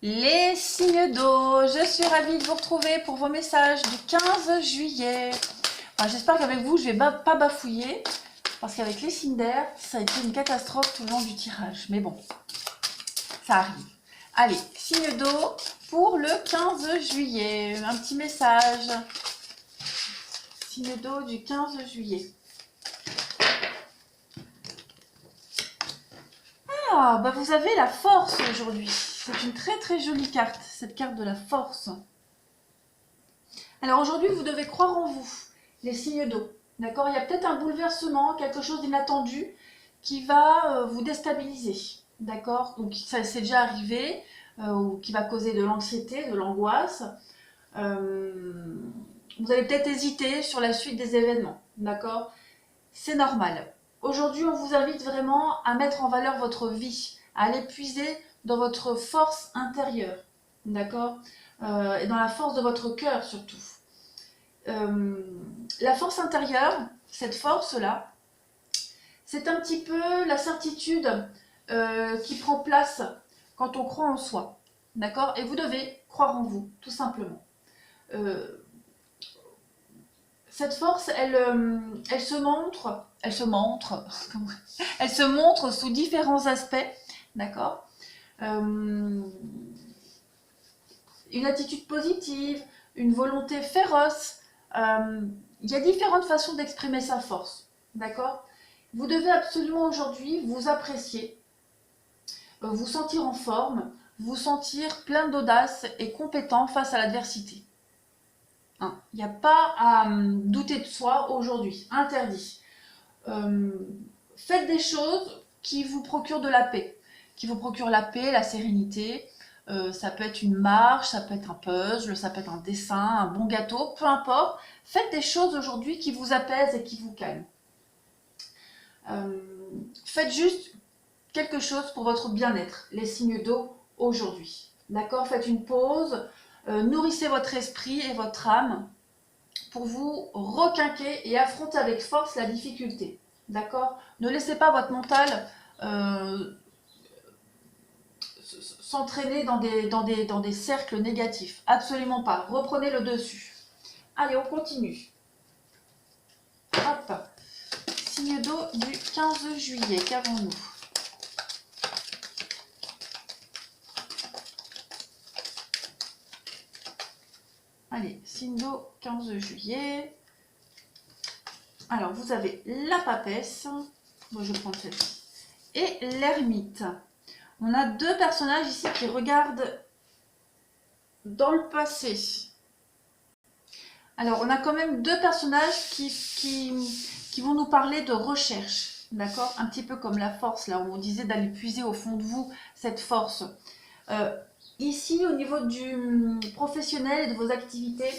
Les signes d'eau, je suis ravie de vous retrouver pour vos messages du 15 juillet. Enfin, j'espère qu'avec vous, je ne vais pas bafouiller, parce qu'avec les signes d'air, ça a été une catastrophe tout le long du tirage. Mais bon, ça arrive. Allez, signes d'eau pour le 15 juillet. Un petit message. Signe d'eau du 15 juillet. Ah, bah vous avez la force aujourd'hui. C'est une très très jolie carte, cette carte de la force. Alors aujourd'hui, vous devez croire en vous, les signes d'eau. D'accord? Il y a peut-être un bouleversement, quelque chose d'inattendu qui va vous déstabiliser. D'accord? Donc ça c'est déjà arrivé, ou qui va causer de l'anxiété, de l'angoisse. Vous allez peut-être hésiter sur la suite des événements. D'accord? C'est normal. Aujourd'hui, on vous invite vraiment à mettre en valeur votre vie, à aller puiser dans votre force intérieure, d'accord, et dans la force de votre cœur surtout. La force intérieure, cette force-là, c'est un petit peu la certitude qui prend place quand on croit en soi, d'accord. Et vous devez croire en vous, tout simplement. Cette force, elle se montre sous différents aspects, d'accord. Une attitude positive, une volonté féroce. Il y a différentes façons d'exprimer sa force, d'accord. Vous devez absolument aujourd'hui vous apprécier, vous sentir en forme, vous sentir plein d'audace et compétent face à l'adversité. Il n'y a pas à douter de soi aujourd'hui, interdit. Faites des choses qui vous procurent de la paix, la sérénité. Ça peut être une marche, ça peut être un puzzle, ça peut être un dessin, un bon gâteau, peu importe. Faites des choses aujourd'hui qui vous apaisent et qui vous calment. Faites juste quelque chose pour votre bien-être, les signes d'eau aujourd'hui. D'accord? Faites une pause, nourrissez votre esprit et votre âme pour vous requinquer et affronter avec force la difficulté. D'accord? Ne laissez pas votre mental s'entraîner dans des cercles négatifs. Absolument pas. Reprenez le dessus. Allez, on continue. Hop. Signe d'eau du 15 juillet. Qu'avons-nous? Allez, signe d'eau 15 juillet. Alors, vous avez la papesse. Moi, je vais prendre celle-ci. Et l'ermite. On a deux personnages ici qui regardent dans le passé. Alors, on a quand même deux personnages qui vont nous parler de recherche. D'accord? Un petit peu comme la force, là, où on disait d'aller puiser au fond de vous cette force. Ici, au niveau du professionnel et de vos activités,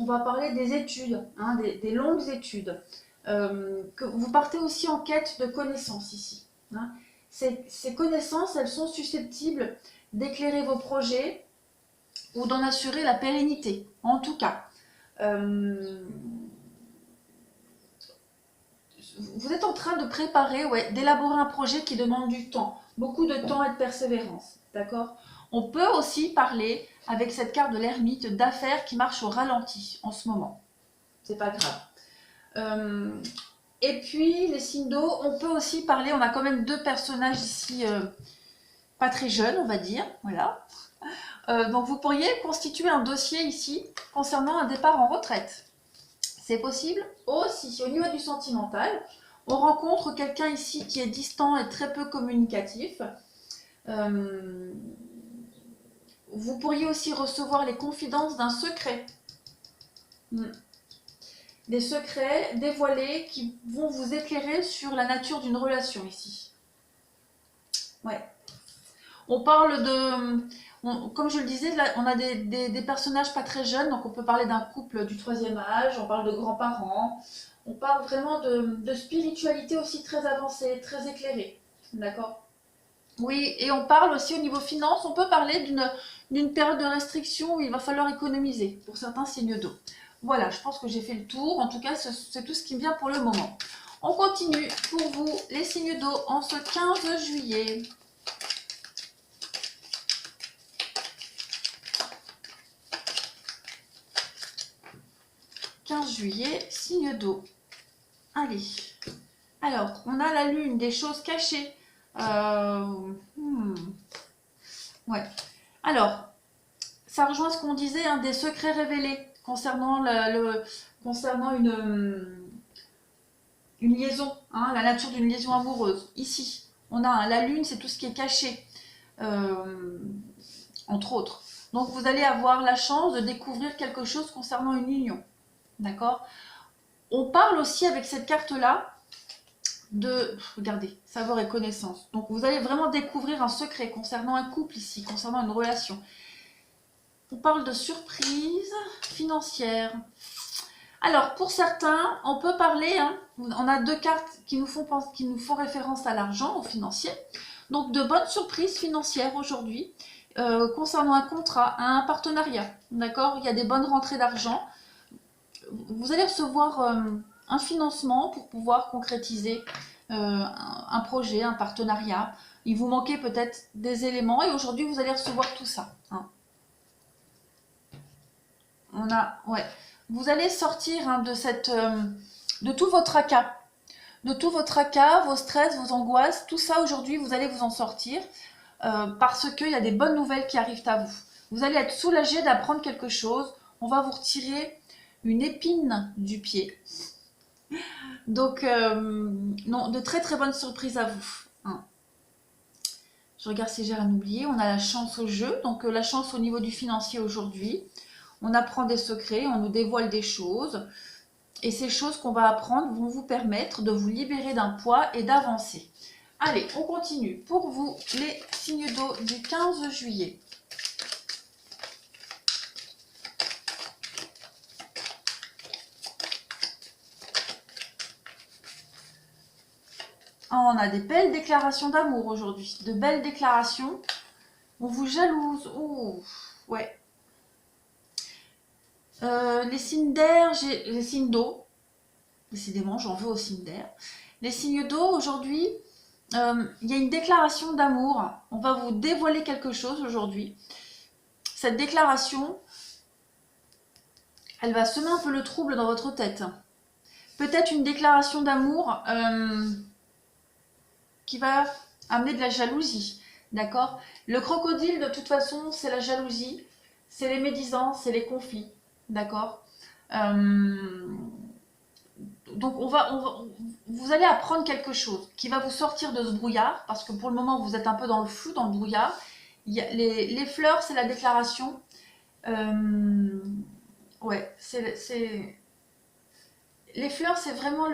on va parler des études, hein, des longues études. Que vous partez aussi en quête de connaissances ici. Hein. Ces connaissances, elles sont susceptibles d'éclairer vos projets ou d'en assurer la pérennité. En tout cas, vous êtes en train de préparer, d'élaborer un projet qui demande du temps, beaucoup de temps et de persévérance. D'accord? On peut aussi parler, avec cette carte de l'ermite, d'affaires qui marchent au ralenti en ce moment. C'est pas grave. Et puis, les signes d'eau, on peut aussi parler, on a quand même deux personnages ici, pas très jeunes, on va dire, voilà. Donc, vous pourriez constituer un dossier ici concernant un départ en retraite. C'est possible aussi. Au niveau du sentimental, on rencontre quelqu'un ici qui est distant et très peu communicatif. Vous pourriez aussi recevoir les confidences d'un secret. Des secrets dévoilés qui vont vous éclairer sur la nature d'une relation ici. Ouais. On parle de... comme je le disais, là, on a des personnages pas très jeunes, donc on peut parler d'un couple du 3e âge, on parle de grands-parents, on parle vraiment de spiritualité aussi très avancée, très éclairée. D'accord? Oui, et on parle aussi au niveau finance, on peut parler d'une période de restriction où il va falloir économiser pour certains signes d'eau. Voilà, je pense que j'ai fait le tour. En tout cas, c'est tout ce qui me vient pour le moment. On continue pour vous les signes d'eau en ce 15 juillet. 15 juillet, signe d'eau. Allez. Alors, on a la lune, des choses cachées. Ouais. Alors, ça rejoint ce qu'on disait, hein, des secrets révélés concernant, concernant une liaison, hein, la nature d'une liaison amoureuse. Ici, on a la lune, c'est tout ce qui est caché, entre autres. Donc, vous allez avoir la chance de découvrir quelque chose concernant une union. D'accord? On parle aussi avec cette carte-là de, regardez, savoir et connaissance. Donc, vous allez vraiment découvrir un secret concernant un couple ici, concernant une relation. On parle de surprise financière. Alors, pour certains, on peut parler, hein, on a deux cartes qui nous font référence à l'argent, au financier. Donc, de bonnes surprises financières aujourd'hui, concernant un contrat, un partenariat. D'accord? Il y a des bonnes rentrées d'argent. Vous allez recevoir un financement pour pouvoir concrétiser un projet, un partenariat. Il vous manquait peut-être des éléments et aujourd'hui, vous allez recevoir tout ça. Hein. Ouais. Vous allez sortir, hein, de tout votre tracas. De tout votre tracas, vos stress, vos angoisses, tout ça aujourd'hui, vous allez vous en sortir parce qu'il y a des bonnes nouvelles qui arrivent à vous. Vous allez être soulagé d'apprendre quelque chose. On va vous retirer une épine du pied. Donc, non, de très très bonnes surprises à vous. Hein. Je regarde si j'ai rien oublié. On a la chance au jeu, donc la chance au niveau du financier aujourd'hui. On apprend des secrets, on nous dévoile des choses. Et ces choses qu'on va apprendre vont vous permettre de vous libérer d'un poids et d'avancer. Allez, on continue. Pour vous, les signes d'eau du 15 juillet. Oh, on a des belles déclarations d'amour aujourd'hui. De belles déclarations. On vous jalouse. Ouh, ouais. Les signes d'air, les signes d'eau. Décidément, j'en veux aux signes d'air. Les signes d'eau, aujourd'hui, il y a une déclaration d'amour. On va vous dévoiler quelque chose aujourd'hui. Cette déclaration, elle va semer un peu le trouble dans votre tête. Peut-être une déclaration d'amour qui va amener de la jalousie. D'accord? Le crocodile, de toute façon, c'est la jalousie, c'est les médisances, c'est les conflits. D'accord? Donc, vous allez apprendre quelque chose qui va vous sortir de ce brouillard, parce que pour le moment, vous êtes un peu dans le flou, dans le brouillard. Les fleurs, c'est la déclaration. Ouais, les fleurs, c'est vraiment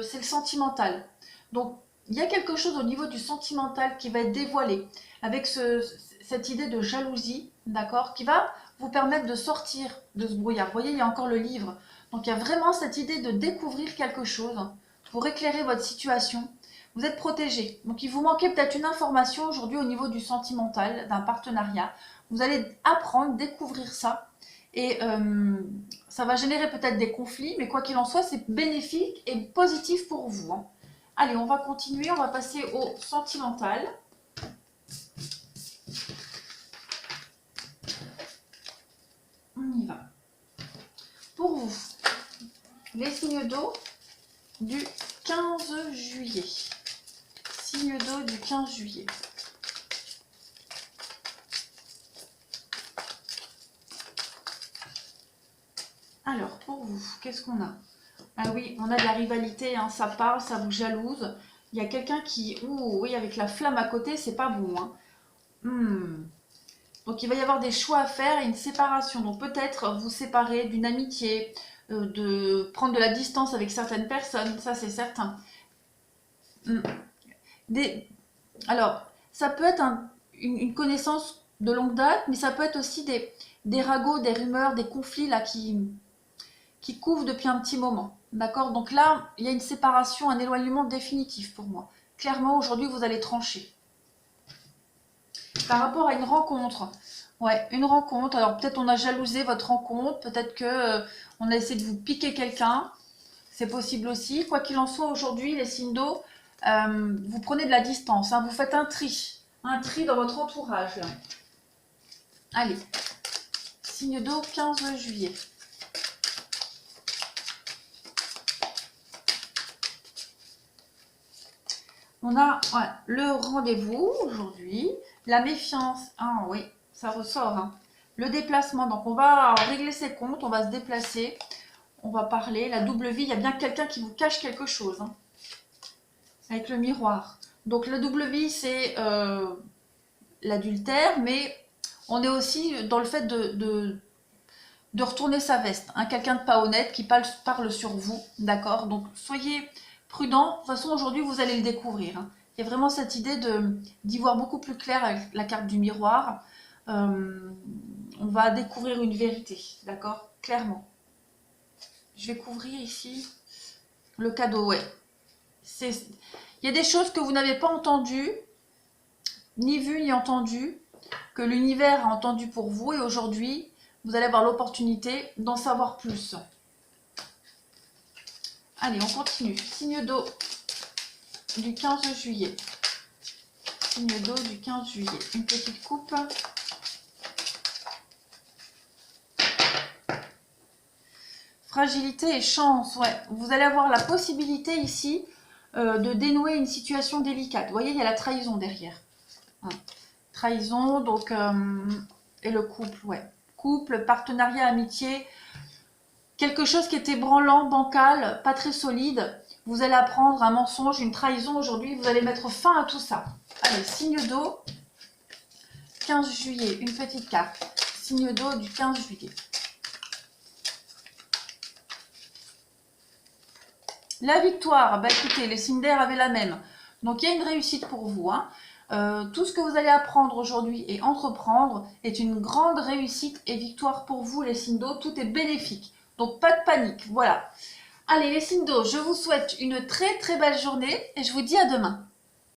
c'est le sentimental. Donc, il y a quelque chose au niveau du sentimental qui va être dévoilé avec cette idée de jalousie, d'accord, qui va vous permettre de sortir de ce brouillard. Vous voyez, il y a encore le livre. Donc, il y a vraiment cette idée de découvrir quelque chose pour éclairer votre situation. Vous êtes protégé. Donc, il vous manquait peut-être une information aujourd'hui au niveau du sentimental, d'un partenariat. Vous allez apprendre, découvrir ça. Et ça va générer peut-être des conflits, mais quoi qu'il en soit, c'est bénéfique et positif pour vous. Hein. Allez, on va continuer, on va passer au sentimental. On y va. Pour vous, les signes d'eau du 15 juillet. Signe d'eau du 15 juillet. Alors, pour vous, qu'est-ce qu'on a? Ah oui, on a de la rivalité, hein, ça parle, ça vous jalouse. Il y a quelqu'un qui... Ouh, oui, avec la flamme à côté, c'est pas bon. Hein. Donc, il va y avoir des choix à faire et une séparation. Donc, peut-être vous séparer d'une amitié, de prendre de la distance avec certaines personnes, ça c'est certain. Alors, ça peut être une connaissance de longue date, mais ça peut être aussi des ragots, des rumeurs, des conflits là qui couvrent depuis un petit moment. D'accord? Donc là, il y a une séparation, un éloignement définitif pour moi. Clairement, aujourd'hui, vous allez trancher. Par rapport à une rencontre. Ouais, une rencontre. Alors peut-être on a jalousé votre rencontre, peut-être que on a essayé de vous piquer quelqu'un. C'est possible aussi. Quoi qu'il en soit, aujourd'hui, les signes d'eau, vous prenez de la distance. Hein, vous faites un tri dans votre entourage. Là. Allez, signe d'eau, 15 juillet. On a ouais, le rendez-vous aujourd'hui, la méfiance, ah oui, ça ressort, hein. Le déplacement, donc on va régler ses comptes, on va se déplacer, on va parler, la double vie, il y a bien quelqu'un qui vous cache quelque chose, hein, avec le miroir. Donc la double vie, c'est l'adultère, mais on est aussi dans le fait de retourner sa veste, hein, quelqu'un de pas honnête qui parle sur vous, d'accord? Donc soyez prudent, de toute façon aujourd'hui vous allez le découvrir, hein. Il y a vraiment cette idée d'y voir beaucoup plus clair avec la carte du miroir. On va découvrir une vérité, d'accord? Clairement. Je vais couvrir ici le cadeau, ouais. Il y a des choses que vous n'avez pas entendues, ni vues, ni entendues, que l'univers a entendu pour vous, et aujourd'hui, vous allez avoir l'opportunité d'en savoir plus. Allez, on continue. Signe d'eau du 15 juillet. Signe d'eau du 15 juillet. Une petite coupe. Fragilité et chance, ouais. Vous allez avoir la possibilité ici de dénouer une situation délicate. Vous voyez, il y a la trahison derrière. Hein. Trahison, donc, et le couple, ouais. Couple, partenariat, amitié, quelque chose qui était branlant, bancal, pas très solide. Vous allez apprendre un mensonge, une trahison aujourd'hui. Vous allez mettre fin à tout ça. Allez, signe d'eau, 15 juillet, une petite carte. Signe d'eau du 15 juillet. La victoire, bah écoutez, les signes d'air avaient la même. Donc il y a une réussite pour vous, hein. Tout ce que vous allez apprendre aujourd'hui et entreprendre est une grande réussite et victoire pour vous, les signes d'eau. Tout est bénéfique. Donc pas de panique, voilà. Allez les signes d'eau, je vous souhaite une très très belle journée et je vous dis à demain.